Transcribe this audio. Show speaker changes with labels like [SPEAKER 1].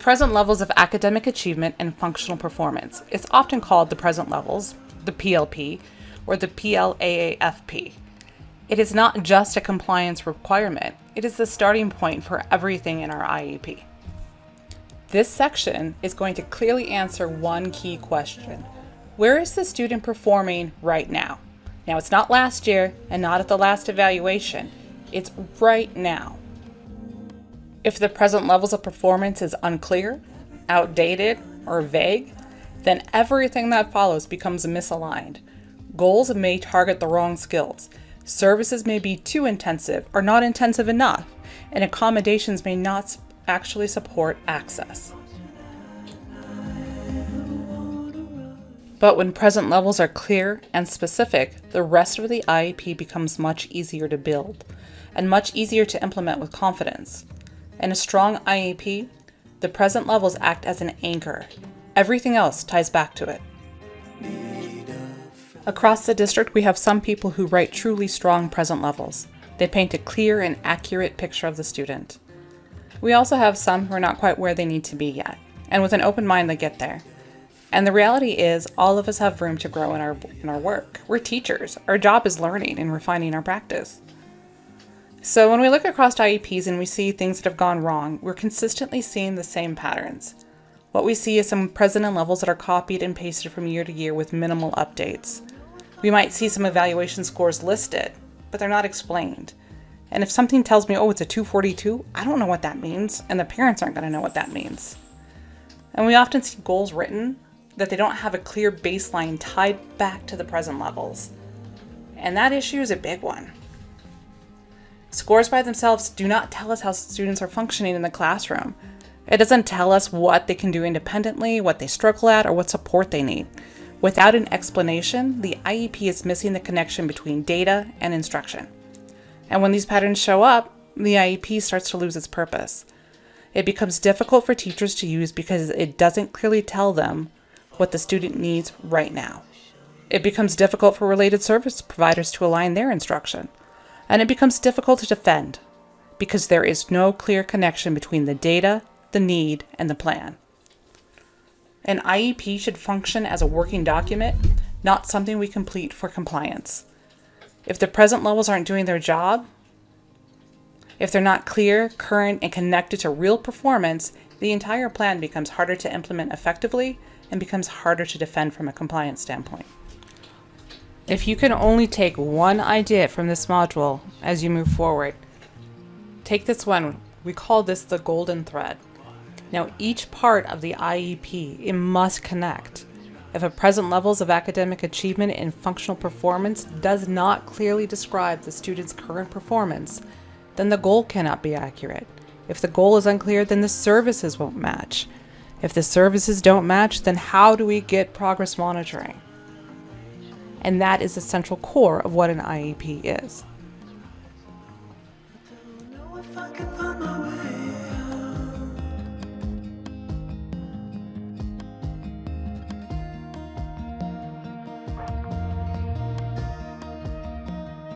[SPEAKER 1] present levels of academic achievement and functional performance. It's often called the present levels, the PLP, or the PLAAFP. It is not just a compliance requirement, it is the starting point for everything in our IEP. This section is going to clearly answer one key question. Where is the student performing right now? Now, it's not last year and not at the last evaluation. It's right now. If the present levels of performance is unclear, outdated, or vague, then everything that follows becomes misaligned. Goals may target the wrong skills. Services may be too intensive or not intensive enough, and accommodations may not actually support access. But when present levels are clear and specific, the rest of the IEP becomes much easier to build and much easier to implement with confidence. In a strong IEP, the present levels act as an anchor. Everything else ties back to it. Across the district, we have some people who write truly strong present levels. They paint a clear and accurate picture of the student. We also have some who are not quite where they need to be yet, and with an open mind they get there. And the reality is, all of us have room to grow in our work. We're teachers. Our job is learning and refining our practice. So when we look across IEPs and we see things that have gone wrong, we're consistently seeing the same patterns. What we see is some present levels that are copied and pasted from year to year with minimal updates. We might see some evaluation scores listed, but they're not explained. And if something tells me, oh, it's a 242, I don't know what that means, and the parents aren't going to know what that means. And we often see goals written that they don't have a clear baseline tied back to the present levels. And that issue is a big one. Scores by themselves do not tell us how students are functioning in the classroom. It doesn't tell us what they can do independently, what they struggle at, or what support they need. Without an explanation, the IEP is missing the connection between data and instruction. And when these patterns show up, the IEP starts to lose its purpose. It becomes difficult for teachers to use because it doesn't clearly tell them what the student needs right now. It becomes difficult for related service providers to align their instruction. And it becomes difficult to defend because there is no clear connection between the data, the need, and the plan. An IEP should function as a working document, not something we complete for compliance. If the present levels aren't doing their job, if they're not clear, current, and connected to real performance, the entire plan becomes harder to implement effectively and becomes harder to defend from a compliance standpoint. If you can only take one idea from this module as you move forward, take this one. We call this the golden thread. Now, each part of the IEP, it must connect. If a present levels of academic achievement and functional performance does not clearly describe the student's current performance, then the goal cannot be accurate. If the goal is unclear, then the services won't match. If the services don't match, then how do we get progress monitoring? And that is the central core of what an IEP is.